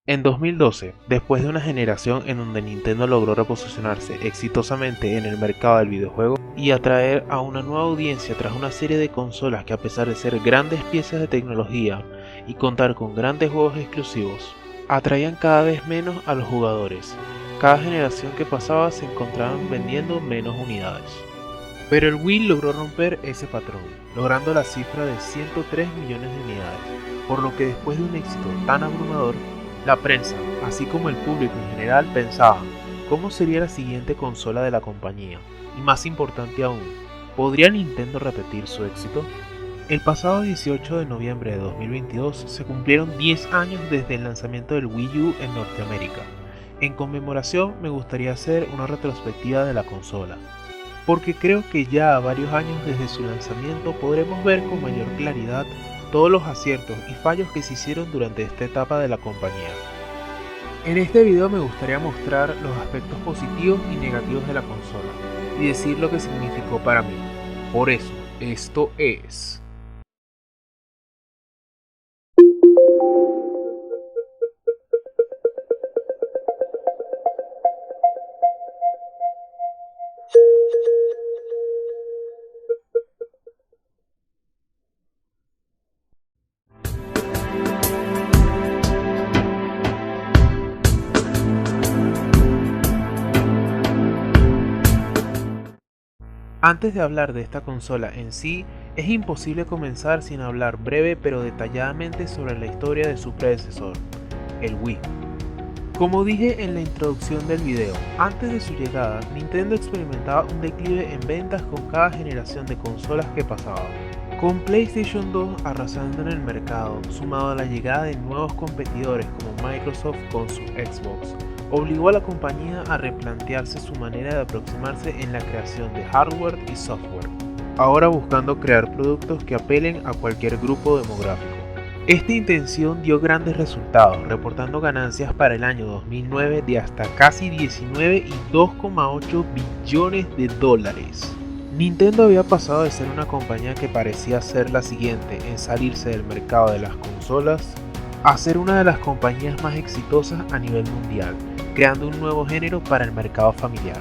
En 2012, después de una generación en donde Nintendo logró reposicionarse exitosamente en el mercado del videojuego y atraer a una nueva audiencia tras una serie de consolas que, a pesar de ser grandes piezas de tecnología y contar con grandes juegos exclusivos, atraían cada vez menos a los jugadores. Cada generación que pasaba se encontraban vendiendo menos unidades. Pero el Wii logró romper ese patrón, logrando la cifra de 103 millones de unidades, por lo que después de un éxito tan abrumador, la prensa, así como el público en general, pensaban cómo sería la siguiente consola de la compañía, y más importante aún, ¿podría Nintendo repetir su éxito? El pasado 18 de noviembre de 2022 se cumplieron 10 años desde el lanzamiento del Wii U en Norteamérica. En conmemoración me gustaría hacer una retrospectiva de la consola, porque creo que ya a varios años desde su lanzamiento podremos ver con mayor claridad todos los aciertos y fallos que se hicieron durante esta etapa de la compañía. En este video me gustaría mostrar los aspectos positivos y negativos de la consola y decir lo que significó para mí. Por eso, esto es... Antes de hablar de esta consola en sí, es imposible comenzar sin hablar breve pero detalladamente sobre la historia de su predecesor, el Wii. Como dije en la introducción del video, antes de su llegada, Nintendo experimentaba un declive en ventas con cada generación de consolas que pasaba. Con PlayStation 2 arrasando en el mercado, sumado a la llegada de nuevos competidores como Microsoft con su Xbox, obligó a la compañía a replantearse su manera de aproximarse en la creación de hardware y software, ahora buscando crear productos que apelen a cualquier grupo demográfico. Esta intención dio grandes resultados, reportando ganancias para el año 2009 de hasta casi 19 y 2,8 billones de dólares. Nintendo había pasado de ser una compañía que parecía ser la siguiente en salirse del mercado de las consolas a ser una de las compañías más exitosas a nivel mundial, creando un nuevo género para el mercado familiar.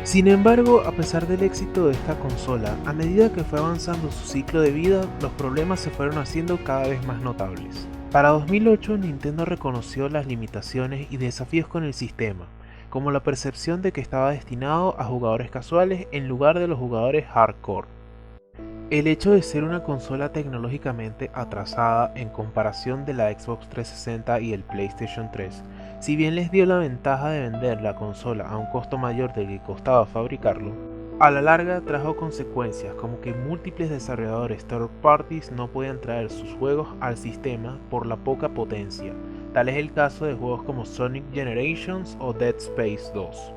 Sin embargo, a pesar del éxito de esta consola, a medida que fue avanzando su ciclo de vida, los problemas se fueron haciendo cada vez más notables. Para 2008, Nintendo reconoció las limitaciones y desafíos con el sistema, como la percepción de que estaba destinado a jugadores casuales en lugar de los jugadores hardcore. El hecho de ser una consola tecnológicamente atrasada en comparación de la Xbox 360 y el PlayStation 3, si bien les dio la ventaja de vender la consola a un costo mayor del que costaba fabricarlo, a la larga trajo consecuencias como que múltiples desarrolladores third parties no podían traer sus juegos al sistema por la poca potencia. Tal es el caso de juegos como Sonic Generations o Dead Space 2.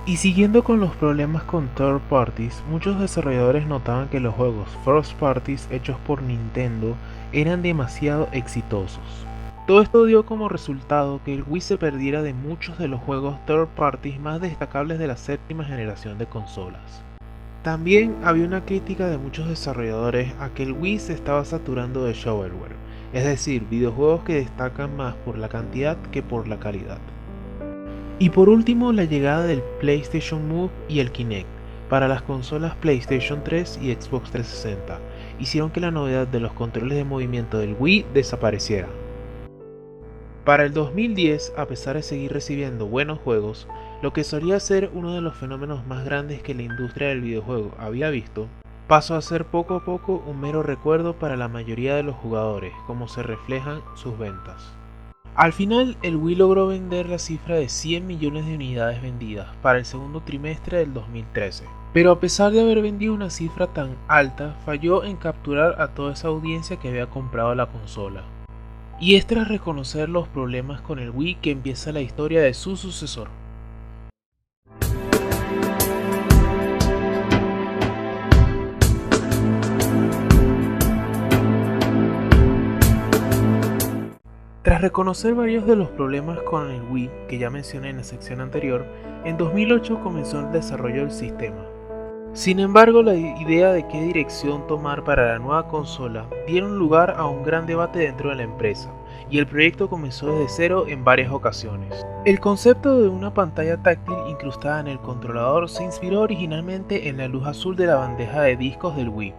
Y siguiendo con los problemas con third parties, muchos desarrolladores notaban que los juegos first parties hechos por Nintendo eran demasiado exitosos. Todo esto dio como resultado que el Wii se perdiera de muchos de los juegos third parties más destacables de la séptima generación de consolas. También había una crítica de muchos desarrolladores a que el Wii se estaba saturando de shovelware, es decir, videojuegos que destacan más por la cantidad que por la calidad. Y por último, la llegada del PlayStation Move y el Kinect para las consolas PlayStation 3 y Xbox 360 hicieron que la novedad de los controles de movimiento del Wii desapareciera. Para el 2010, a pesar de seguir recibiendo buenos juegos, lo que solía ser uno de los fenómenos más grandes que la industria del videojuego había visto, pasó a ser poco a poco un mero recuerdo para la mayoría de los jugadores, como se reflejan sus ventas. Al final, el Wii logró vender la cifra de 100 millones de unidades vendidas para el segundo trimestre del 2013. Pero a pesar de haber vendido una cifra tan alta, falló en capturar a toda esa audiencia que había comprado la consola. Y es tras reconocer los problemas con el Wii que empieza la historia de su sucesor. Tras reconocer varios de los problemas con el Wii que ya mencioné en la sección anterior, en 2008 comenzó el desarrollo del sistema. Sin embargo, la idea de qué dirección tomar para la nueva consola dieron lugar a un gran debate dentro de la empresa. y el proyecto comenzó desde cero en varias ocasiones. El concepto de una pantalla táctil incrustada en el controlador se inspiró originalmente en la luz azul de la bandeja de discos del Wii,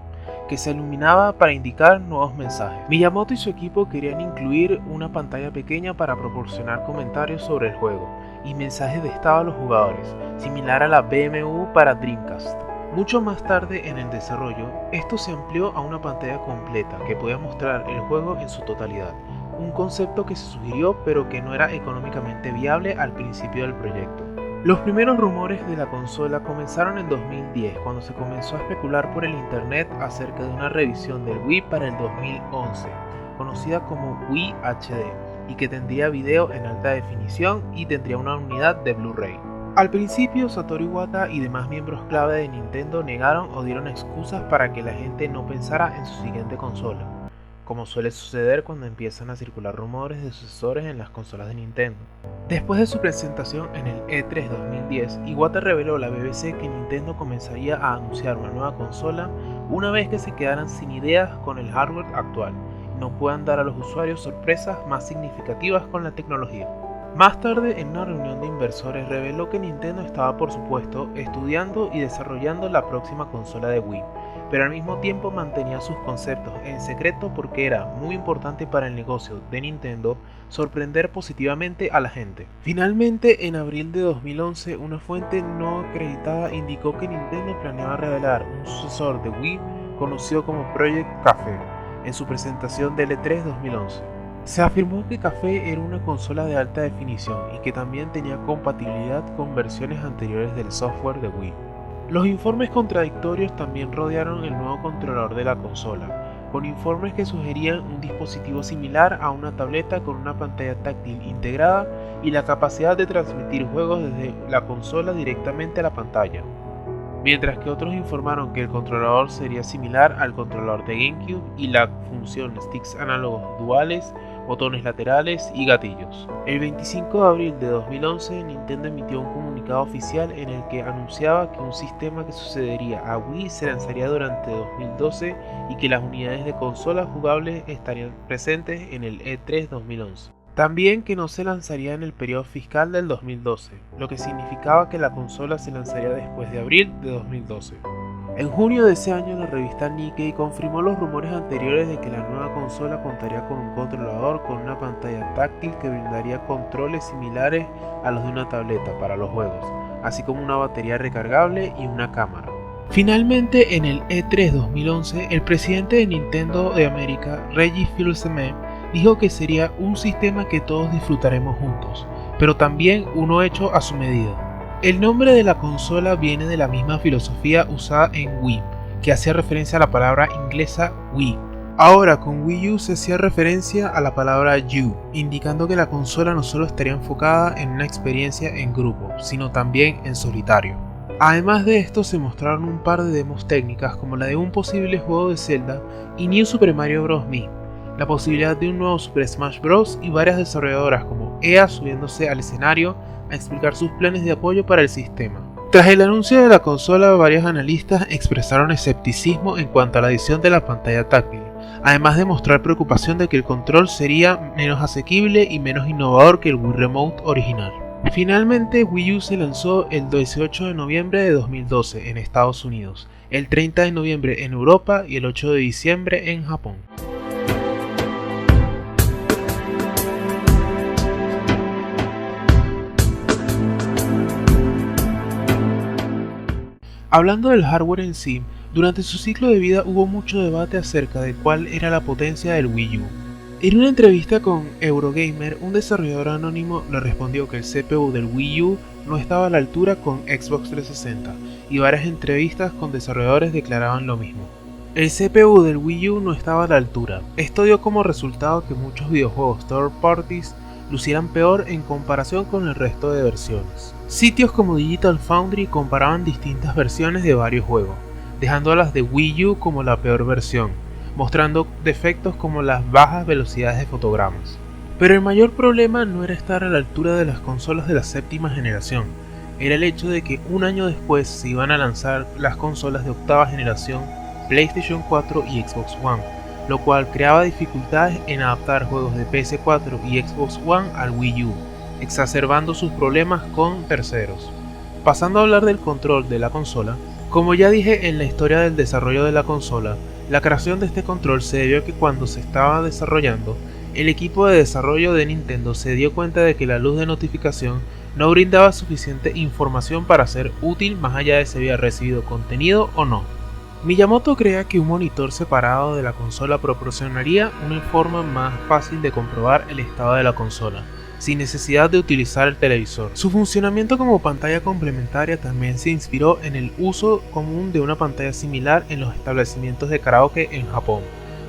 que se iluminaba para indicar nuevos mensajes. Miyamoto y su equipo querían incluir una pantalla pequeña para proporcionar comentarios sobre el juego y mensajes de estado a los jugadores, similar a la BMW para Dreamcast. Mucho más tarde en el desarrollo, esto se amplió a una pantalla completa que podía mostrar el juego en su totalidad, un concepto que se sugirió pero que no era económicamente viable al principio del proyecto. Los primeros rumores de la consola comenzaron en 2010, cuando se comenzó a especular por el internet acerca de una revisión del Wii para el 2011, conocida como Wii HD, y que tendría video en alta definición y tendría una unidad de Blu-ray. Al principio, Satoru Iwata y demás miembros clave de Nintendo negaron o dieron excusas para que la gente no pensara en su siguiente consola, como suele suceder cuando empiezan a circular rumores de sucesores en las consolas de Nintendo. Después de su presentación en el E3 2010, Iwata reveló a la BBC que Nintendo comenzaría a anunciar una nueva consola una vez que se quedaran sin ideas con el hardware actual y no puedan dar a los usuarios sorpresas más significativas con la tecnología. Más tarde, en una reunión de inversores, reveló que Nintendo estaba, por supuesto, estudiando y desarrollando la próxima consola de Wii, pero al mismo tiempo mantenía sus conceptos en secreto porque era muy importante para el negocio de Nintendo sorprender positivamente a la gente. Finalmente, en abril de 2011, una fuente no acreditada indicó que Nintendo planeaba revelar un sucesor de Wii conocido como Project Café en su presentación del E3 2011. Se afirmó que Café era una consola de alta definición y que también tenía compatibilidad con versiones anteriores del software de Wii. Los informes contradictorios también rodearon el nuevo controlador de la consola, con informes que sugerían un dispositivo similar a una tableta con una pantalla táctil integrada y la capacidad de transmitir juegos desde la consola directamente a la pantalla, mientras que otros informaron que el controlador sería similar al controlador de GameCube y la función sticks análogos duales, botones laterales y gatillos. El 25 de abril de 2011, Nintendo emitió un comunicado oficial en el que anunciaba que un sistema que sucedería a Wii se lanzaría durante 2012 y que las unidades de consolas jugables estarían presentes en el E3 2011. También que no se lanzaría en el periodo fiscal del 2012, lo que significaba que la consola se lanzaría después de abril de 2012. En junio de ese año, la revista Nikkei confirmó los rumores anteriores de que la nueva consola contaría con un controlador con una pantalla táctil que brindaría controles similares a los de una tableta para los juegos, así como una batería recargable y una cámara. Finalmente, en el E3 2011, el presidente de Nintendo de América, Reggie Fils-Aimé, dijo que sería un sistema que todos disfrutaremos juntos, pero también uno hecho a su medida. El nombre de la consola viene de la misma filosofía usada en Wii, que hacía referencia a la palabra inglesa Wii. Ahora con Wii U se hacía referencia a la palabra U, indicando que la consola no solo estaría enfocada en una experiencia en grupo, sino también en solitario. Además de esto, se mostraron un par de demos técnicas como la de un posible juego de Zelda y New Super Mario Bros. Me, la posibilidad de un nuevo Super Smash Bros. Y varias desarrolladoras como EA subiéndose al escenario a explicar sus planes de apoyo para el sistema. Tras el anuncio de la consola, varios analistas expresaron escepticismo en cuanto a la adición de la pantalla táctil, además de mostrar preocupación de que el control sería menos asequible y menos innovador que el Wii Remote original. Finalmente, Wii U se lanzó el 18 de noviembre de 2012 en Estados Unidos, el 30 de noviembre en Europa y el 8 de diciembre en Japón. Hablando del hardware en sí, durante su ciclo de vida hubo mucho debate acerca de cuál era la potencia del Wii U. En una entrevista con Eurogamer, un desarrollador anónimo le respondió que el CPU del Wii U no estaba a la altura con Xbox 360, y varias entrevistas con desarrolladores declaraban lo mismo. El CPU del Wii U no estaba a la altura. Esto dio como resultado que muchos videojuegos third parties lucieran peor en comparación con el resto de versiones. Sitios como Digital Foundry comparaban distintas versiones de varios juegos, dejando a las de Wii U como la peor versión, mostrando defectos como las bajas velocidades de fotogramas. Pero el mayor problema no era estar a la altura de las consolas de la séptima generación, era el hecho de que un año después se iban a lanzar las consolas de octava generación, PlayStation 4 y Xbox One, lo cual creaba dificultades en adaptar juegos de PS4 y Xbox One al Wii U, exacerbando sus problemas con terceros. Pasando a hablar del control de la consola, como ya dije en la historia del desarrollo de la consola, la creación de este control se debió a que cuando se estaba desarrollando, el equipo de desarrollo de Nintendo se dio cuenta de que la luz de notificación no brindaba suficiente información para ser útil más allá de si había recibido contenido o no. Miyamoto creía que un monitor separado de la consola proporcionaría una forma más fácil de comprobar el estado de la consola, sin necesidad de utilizar el televisor. Su funcionamiento como pantalla complementaria también se inspiró en el uso común de una pantalla similar en los establecimientos de karaoke en Japón,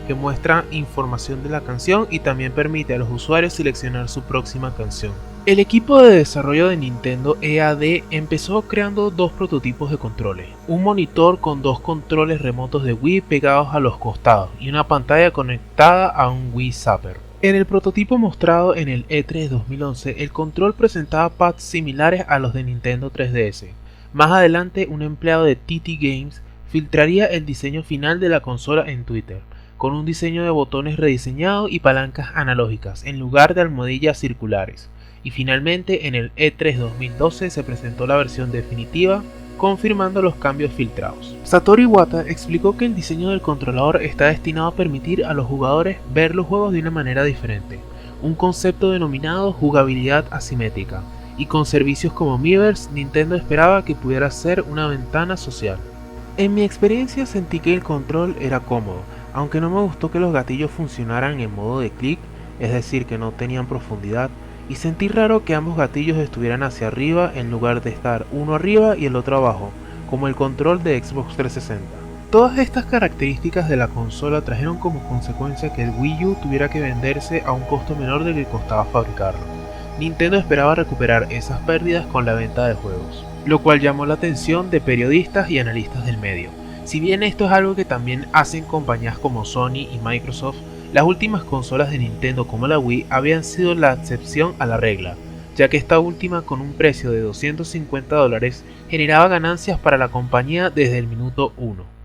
que muestra información de la canción y también permite a los usuarios seleccionar su próxima canción. El equipo de desarrollo de Nintendo EAD empezó creando dos prototipos de controles, un monitor con dos controles remotos de Wii pegados a los costados y una pantalla conectada a un Wii Zapper. En el prototipo mostrado en el E3 2011, el control presentaba pads similares a los de Nintendo 3DS. Más adelante, un empleado de TT Games filtraría el diseño final de la consola en Twitter, con un diseño de botones rediseñado y palancas analógicas en lugar de almohadillas circulares. Y finalmente, en el E3 2012 se presentó la versión definitiva, confirmando los cambios filtrados. Satoru Iwata explicó que el diseño del controlador está destinado a permitir a los jugadores ver los juegos de una manera diferente, un concepto denominado jugabilidad asimétrica, y con servicios como Miiverse, Nintendo esperaba que pudiera ser una ventana social. En mi experiencia sentí que el control era cómodo, aunque no me gustó que los gatillos funcionaran en modo de clic, es decir que no tenían profundidad, y sentí raro que ambos gatillos estuvieran hacia arriba en lugar de estar uno arriba y el otro abajo, como el control de Xbox 360. Todas estas características de la consola trajeron como consecuencia que el Wii U tuviera que venderse a un costo menor del que costaba fabricarlo. Nintendo esperaba recuperar esas pérdidas con la venta de juegos, lo cual llamó la atención de periodistas y analistas del medio. Si bien esto es algo que también hacen compañías como Sony y Microsoft, las últimas consolas de Nintendo como la Wii habían sido la excepción a la regla, ya que esta última con un precio de $250 generaba ganancias para la compañía desde el minuto 1.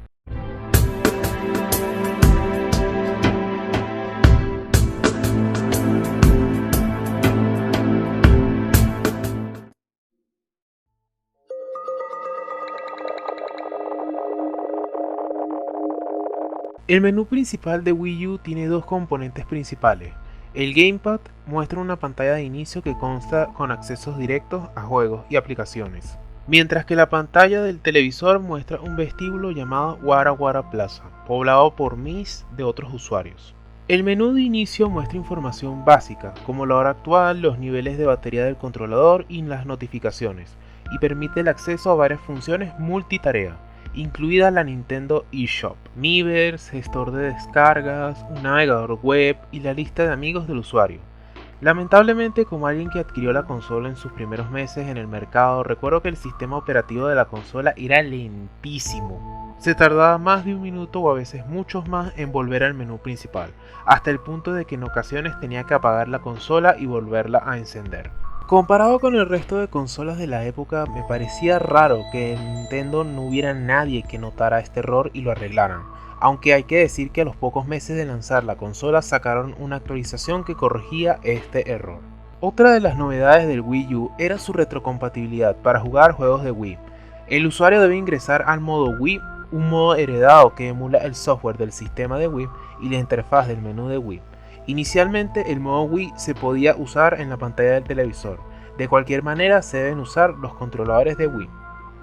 El menú principal de Wii U tiene dos componentes principales. El Gamepad muestra una pantalla de inicio que consta con accesos directos a juegos y aplicaciones, mientras que la pantalla del televisor muestra un vestíbulo llamado Wara Wara Plaza, poblado por Miis de otros usuarios. El menú de inicio muestra información básica, como la hora actual, los niveles de batería del controlador y las notificaciones, y permite el acceso a varias funciones multitarea, incluida la Nintendo eShop, Miiverse, gestor de descargas, un navegador web y la lista de amigos del usuario. Lamentablemente, como alguien que adquirió la consola en sus primeros meses en el mercado, recuerdo que el sistema operativo de la consola era lentísimo. Se tardaba más de un minuto o a veces muchos más en volver al menú principal, hasta el punto de que en ocasiones tenía que apagar la consola y volverla a encender. Comparado con el resto de consolas de la época, me parecía raro que en Nintendo no hubiera nadie que notara este error y lo arreglaran, aunque hay que decir que a los pocos meses de lanzar la consola sacaron una actualización que corregía este error. Otra de las novedades del Wii U era su retrocompatibilidad para jugar juegos de Wii. El usuario debe ingresar al modo Wii, un modo heredado que emula el software del sistema de Wii y la interfaz del menú de Wii. Inicialmente el modo Wii se podía usar en la pantalla del televisor, de cualquier manera se deben usar los controladores de Wii.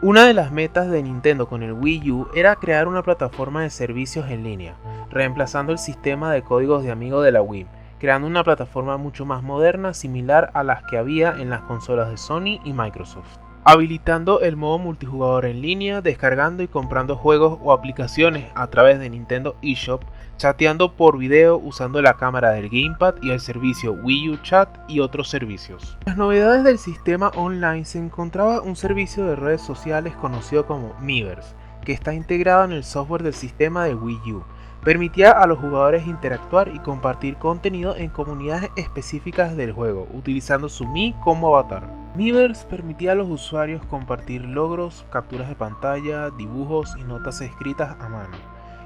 Una de las metas de Nintendo con el Wii U era crear una plataforma de servicios en línea, reemplazando el sistema de códigos de amigo de la Wii, creando una plataforma mucho más moderna similar a las que había en las consolas de Sony y Microsoft, habilitando el modo multijugador en línea, descargando y comprando juegos o aplicaciones a través de Nintendo eShop, chateando por video usando la cámara del Gamepad y el servicio Wii U Chat y otros servicios. Las novedades del sistema online se encontraba un servicio de redes sociales conocido como Miiverse, que está integrado en el software del sistema de Wii U. Permitía a los jugadores interactuar y compartir contenido en comunidades específicas del juego, utilizando su Mii como avatar. Miiverse permitía a los usuarios compartir logros, capturas de pantalla, dibujos y notas escritas a mano,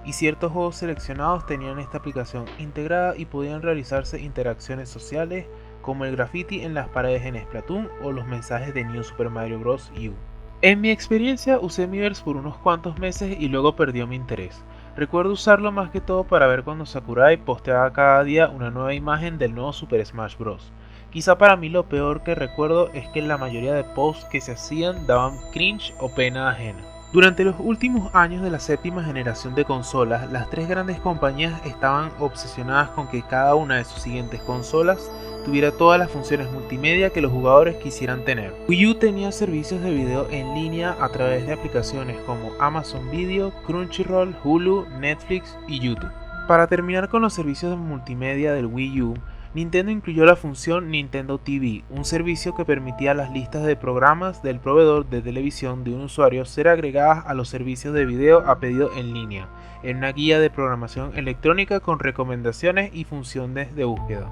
y ciertos juegos seleccionados tenían esta aplicación integrada y podían realizarse interacciones sociales como el graffiti en las paredes en Splatoon o los mensajes de New Super Mario Bros. U. En mi experiencia usé Miiverse por unos cuantos meses y luego perdió mi interés. Recuerdo usarlo más que todo para ver cuando Sakurai posteaba cada día una nueva imagen del nuevo Super Smash Bros. Quizá para mí lo peor que recuerdo es que la mayoría de posts que se hacían daban cringe o pena ajena. Durante los últimos años de la séptima generación de consolas, las tres grandes compañías estaban obsesionadas con que cada una de sus siguientes consolas tuviera todas las funciones multimedia que los jugadores quisieran tener. Wii U tenía servicios de video en línea a través de aplicaciones como Amazon Video, Crunchyroll, Hulu, Netflix y YouTube. Para terminar con los servicios de multimedia del Wii U, Nintendo incluyó la función Nintendo TV, un servicio que permitía las listas de programas del proveedor de televisión de un usuario ser agregadas a los servicios de video a pedido en línea, en una guía de programación electrónica con recomendaciones y funciones de búsqueda,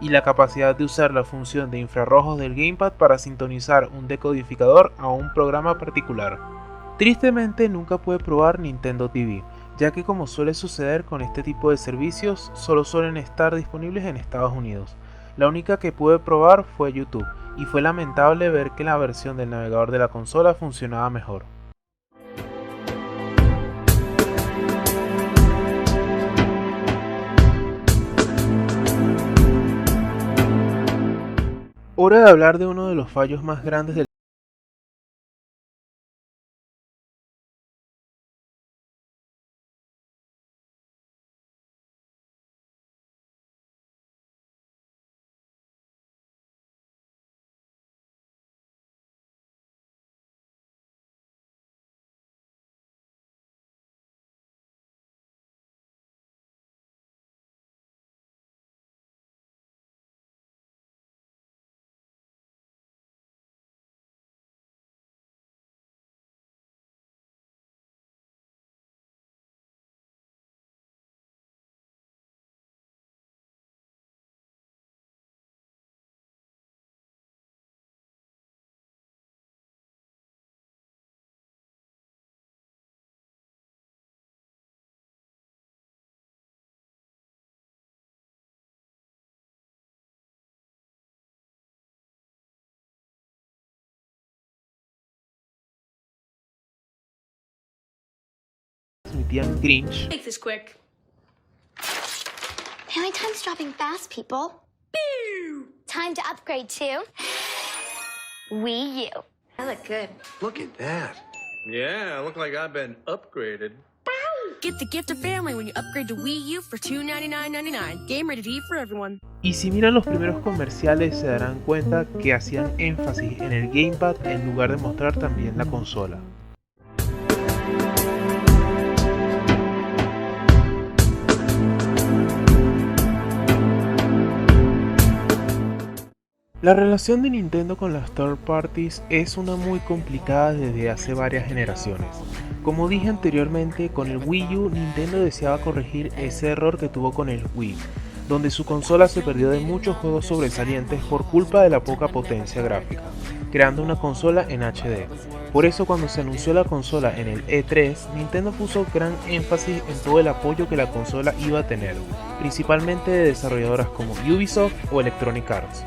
y la capacidad de usar la función de infrarrojos del gamepad para sintonizar un decodificador a un programa particular. Tristemente nunca pude probar Nintendo TV, ya que como suele suceder con este tipo de servicios, solo suelen estar disponibles en Estados Unidos. La única que pude probar fue YouTube, y fue lamentable ver que la versión del navegador de la consola funcionaba mejor. Hora de hablar de uno de los fallos más grandes del transmitían cringe. Make this quick. Family time's dropping fast, people. Pew! Time to upgrade to Wii U. I look good. Look at that. Yeah, I look like I've been upgraded. Get the gift of family when you upgrade to Wii U for $299.99. Game rated E for everyone. Y si miran los primeros comerciales se darán cuenta que hacían énfasis en el gamepad en lugar de mostrar también la consola. La relación de Nintendo con las third parties es una muy complicada desde hace varias generaciones. Como dije anteriormente, con el Wii U Nintendo deseaba corregir ese error que tuvo con el Wii, donde su consola se perdió de muchos juegos sobresalientes por culpa de la poca potencia gráfica, creando una consola en HD. Por eso cuando se anunció la consola en el E3, Nintendo puso gran énfasis en todo el apoyo que la consola iba a tener, principalmente de desarrolladoras como Ubisoft o Electronic Arts.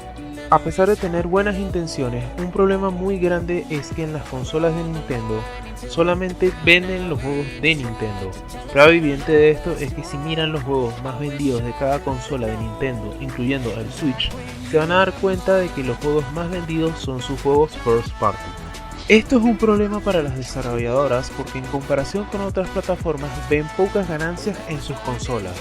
A pesar de tener buenas intenciones, un problema muy grande es que en las consolas de Nintendo solamente venden los juegos de Nintendo. Prueba viviente de esto es que si miran los juegos más vendidos de cada consola de Nintendo, incluyendo el Switch, se van a dar cuenta de que los juegos más vendidos son sus juegos first party. Esto es un problema para las desarrolladoras porque en comparación con otras plataformas ven pocas ganancias en sus consolas.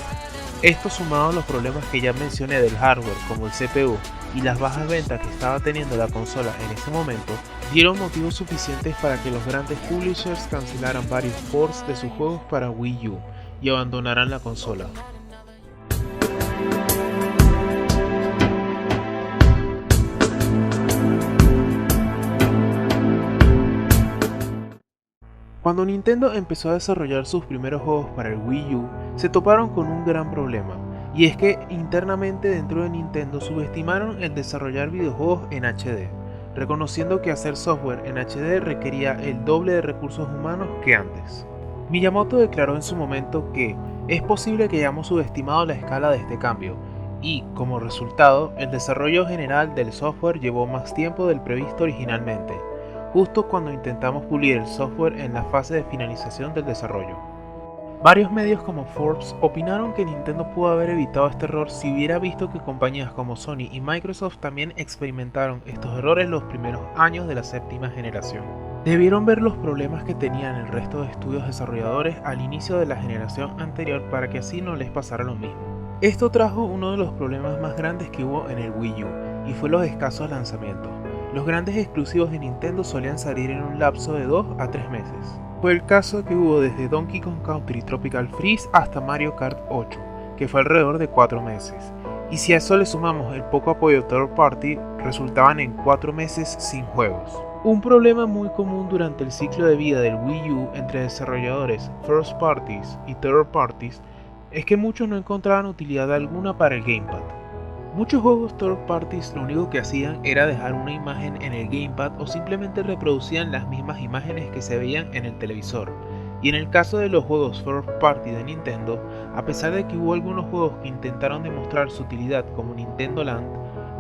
Esto sumado a los problemas que ya mencioné del hardware como el CPU y las bajas ventas que estaba teniendo la consola en ese momento, dieron motivos suficientes para que los grandes publishers cancelaran varios ports de sus juegos para Wii U y abandonaran la consola. Cuando Nintendo empezó a desarrollar sus primeros juegos para el Wii U, se toparon con un gran problema, y es que internamente dentro de Nintendo subestimaron el desarrollar videojuegos en HD, reconociendo que hacer software en HD requería el doble de recursos humanos que antes. Miyamoto declaró en su momento que es posible que hayamos subestimado la escala de este cambio y, como resultado, el desarrollo general del software llevó más tiempo del previsto originalmente, justo cuando intentamos pulir el software en la fase de finalización del desarrollo. Varios medios como Forbes opinaron que Nintendo pudo haber evitado este error si hubiera visto que compañías como Sony y Microsoft también experimentaron estos errores los primeros años de la séptima generación. Debieron ver los problemas que tenían el resto de estudios desarrolladores al inicio de la generación anterior para que así no les pasara lo mismo. Esto trajo uno de los problemas más grandes que hubo en el Wii U, y fue los escasos lanzamientos. Los grandes exclusivos de Nintendo solían salir en un lapso de 2 a 3 meses. Fue el caso que hubo desde Donkey Kong Country Tropical Freeze hasta Mario Kart 8, que fue alrededor de 4 meses. Y si a eso le sumamos el poco apoyo third party, resultaban en 4 meses sin juegos. Un problema muy común durante el ciclo de vida del Wii U entre desarrolladores first parties y third parties es que muchos no encontraban utilidad alguna para el gamepad. Muchos juegos third parties lo único que hacían era dejar una imagen en el gamepad o simplemente reproducían las mismas imágenes que se veían en el televisor. Y en el caso de los juegos first party de Nintendo, a pesar de que hubo algunos juegos que intentaron demostrar su utilidad como Nintendo Land,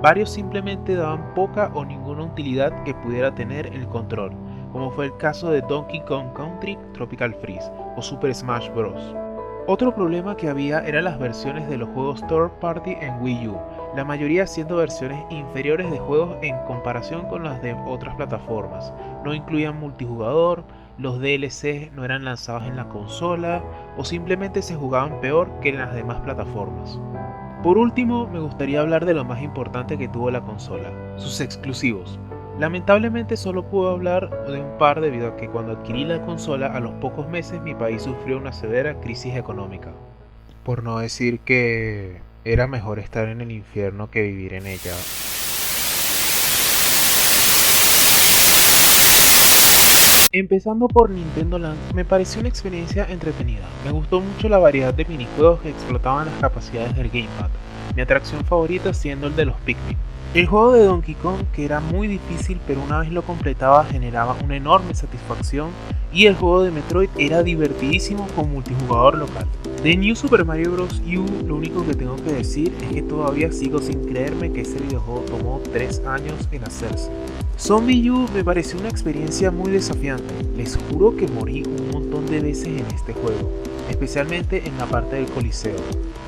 varios simplemente daban poca o ninguna utilidad que pudiera tener el control, como fue el caso de Donkey Kong Country Tropical Freeze o Super Smash Bros. Otro problema que había eran las versiones de los juegos third party en Wii U, la mayoría siendo versiones inferiores de juegos en comparación con las de otras plataformas. No incluían multijugador, los DLC no eran lanzados en la consola o simplemente se jugaban peor que en las demás plataformas. Por último, me gustaría hablar de lo más importante que tuvo la consola, sus exclusivos. Lamentablemente solo puedo hablar de un par debido a que cuando adquirí la consola a los pocos meses mi país sufrió una severa crisis económica. Por no decir que era mejor estar en el infierno que vivir en ella. Empezando por Nintendo Land, me pareció una experiencia entretenida. Me gustó mucho la variedad de minijuegos que explotaban las capacidades del gamepad, mi atracción favorita siendo el de los Pikmin. El juego de Donkey Kong, que era muy difícil pero una vez lo completaba generaba una enorme satisfacción, y el juego de Metroid era divertidísimo con multijugador local. De New Super Mario Bros. U, lo único que tengo que decir es que todavía sigo sin creerme que ese videojuego tomó 3 años en hacerse. Zombie U me pareció una experiencia muy desafiante, les juro que morí un montón de veces en este juego, especialmente en la parte del coliseo.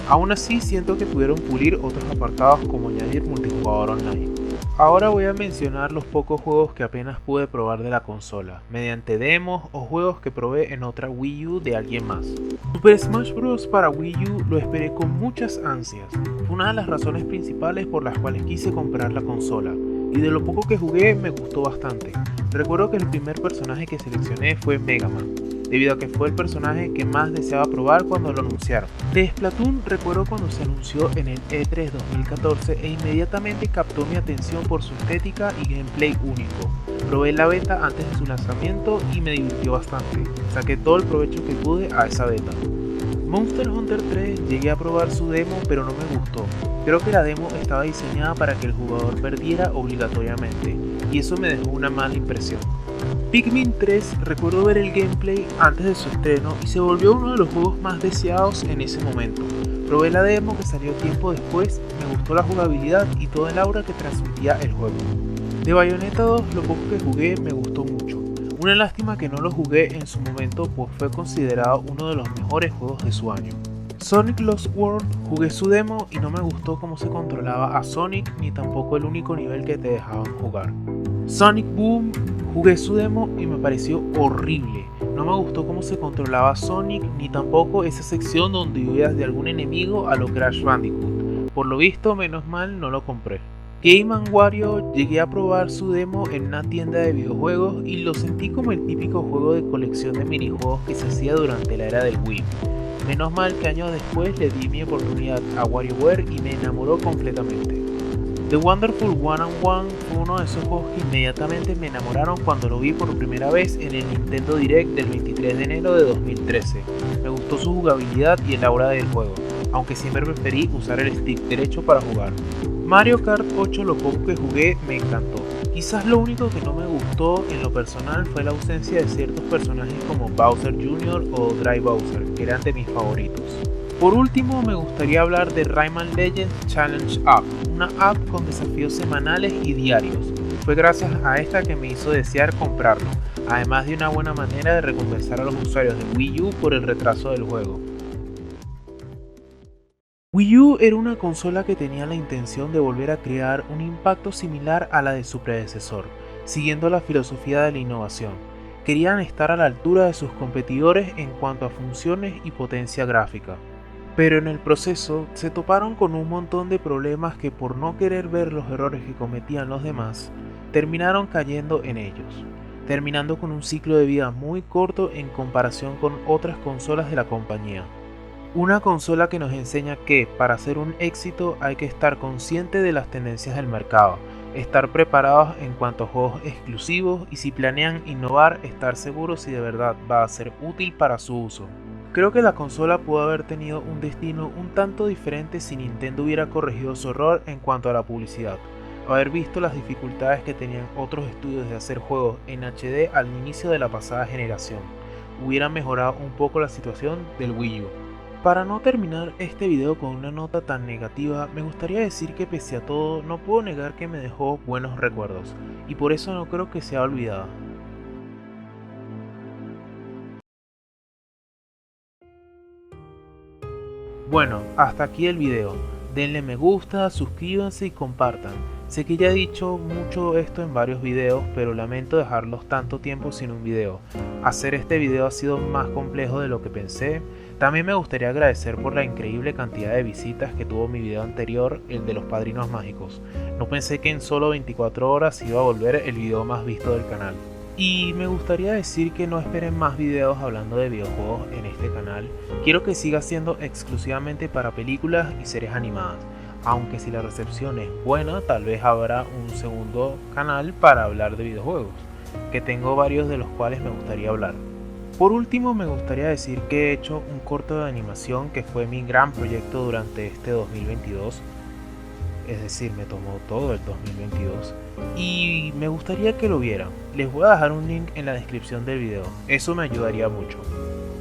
Aún así siento que pudieron pulir otros apartados como añadir multijugador online. Ahora voy a mencionar los pocos juegos que apenas pude probar de la consola, mediante demos o juegos que probé en otra Wii U de alguien más. Super Smash Bros. Para Wii U lo esperé con muchas ansias, fue una de las razones principales por las cuales quise comprar la consola, y de lo poco que jugué me gustó bastante. Recuerdo que el primer personaje que seleccioné fue Mega Man, debido a que fue el personaje que más deseaba probar cuando lo anunciaron. De Splatoon recuerdo cuando se anunció en el E3 2014 e inmediatamente captó mi atención por su estética y gameplay único. Probé la beta antes de su lanzamiento y me divirtió bastante, saqué todo el provecho que pude a esa beta. Monster Hunter 3 llegué a probar su demo pero no me gustó. Creo que la demo estaba diseñada para que el jugador perdiera obligatoriamente, y eso me dejó una mala impresión. Pikmin 3 recuerdo ver el gameplay antes de su estreno y se volvió uno de los juegos más deseados en ese momento. Probé la demo que salió tiempo después, me gustó la jugabilidad y toda el aura que transmitía el juego. De Bayonetta 2 lo poco que jugué me gustó mucho. Una lástima que no lo jugué en su momento pues fue considerado uno de los mejores juegos de su año. Sonic Lost World jugué su demo y no me gustó cómo se controlaba a Sonic ni tampoco el único nivel que te dejaban jugar. Sonic Boom jugué su demo y me pareció horrible, no me gustó cómo se controlaba Sonic ni tampoco esa sección donde huías de algún enemigo a lo Crash Bandicoot, por lo visto menos mal no lo compré. Game & Wario llegué a probar su demo en una tienda de videojuegos y lo sentí como el típico juego de colección de minijuegos que se hacía durante la era del Wii. Menos mal que años después le di mi oportunidad a WarioWare y me enamoró completamente. The Wonderful 1&1 fue uno de esos juegos que inmediatamente me enamoraron cuando lo vi por primera vez en el Nintendo Direct del 23 de enero de 2013. Me gustó su jugabilidad y el aura del juego, aunque siempre preferí usar el stick derecho para jugar. Mario Kart 8 lo poco que jugué me encantó. Quizás lo único que no me gustó en lo personal fue la ausencia de ciertos personajes como Bowser Jr. o Dry Bowser, que eran de mis favoritos. Por último, me gustaría hablar de Rayman Legends Challenge App, una app con desafíos semanales y diarios. Fue gracias a esta que me hizo desear comprarlo, además de una buena manera de recompensar a los usuarios de Wii U por el retraso del juego. Wii U era una consola que tenía la intención de volver a crear un impacto similar a la de su predecesor, siguiendo la filosofía de la innovación. Querían estar a la altura de sus competidores en cuanto a funciones y potencia gráfica. Pero en el proceso se toparon con un montón de problemas que, por no querer ver los errores que cometían los demás, terminaron cayendo en ellos, terminando con un ciclo de vida muy corto en comparación con otras consolas de la compañía. Una consola que nos enseña que para ser un éxito hay que estar consciente de las tendencias del mercado, estar preparados en cuanto a juegos exclusivos y, si planean innovar, estar seguros si de verdad va a ser útil para su uso. Creo que la consola pudo haber tenido un destino un tanto diferente si Nintendo hubiera corregido su error en cuanto a la publicidad, haber visto las dificultades que tenían otros estudios de hacer juegos en HD al inicio de la pasada generación. Hubiera mejorado un poco la situación del Wii U. Para no terminar este video con una nota tan negativa, me gustaría decir que pese a todo no puedo negar que me dejó buenos recuerdos, y por eso no creo que sea olvidada. Bueno, hasta aquí el video. Denle me gusta, suscríbanse y compartan. Sé que ya he dicho mucho esto en varios videos, pero lamento dejarlos tanto tiempo sin un video. Hacer este video ha sido más complejo de lo que pensé. También me gustaría agradecer por la increíble cantidad de visitas que tuvo mi video anterior, el de los Padrinos Mágicos. No pensé que en solo 24 horas iba a volver el video más visto del canal. Y me gustaría decir que no esperen más videos hablando de videojuegos en este canal. Quiero que siga siendo exclusivamente para películas y series animadas. Aunque si la recepción es buena, tal vez habrá un segundo canal para hablar de videojuegos, que tengo varios de los cuales me gustaría hablar. Por último, me gustaría decir que he hecho un corto de animación que fue mi gran proyecto durante este 2022. Es decir, me tomó todo el 2022 y me gustaría que lo vieran. Les voy a dejar un link en la descripción del video, eso me ayudaría mucho.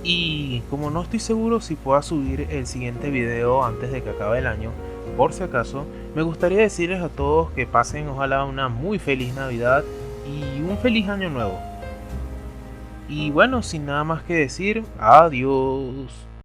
Y como no estoy seguro si pueda subir el siguiente video antes de que acabe el año, por si acaso, me gustaría decirles a todos que pasen ojalá una muy feliz Navidad y un feliz año nuevo. Y bueno, sin nada más que decir, adiós.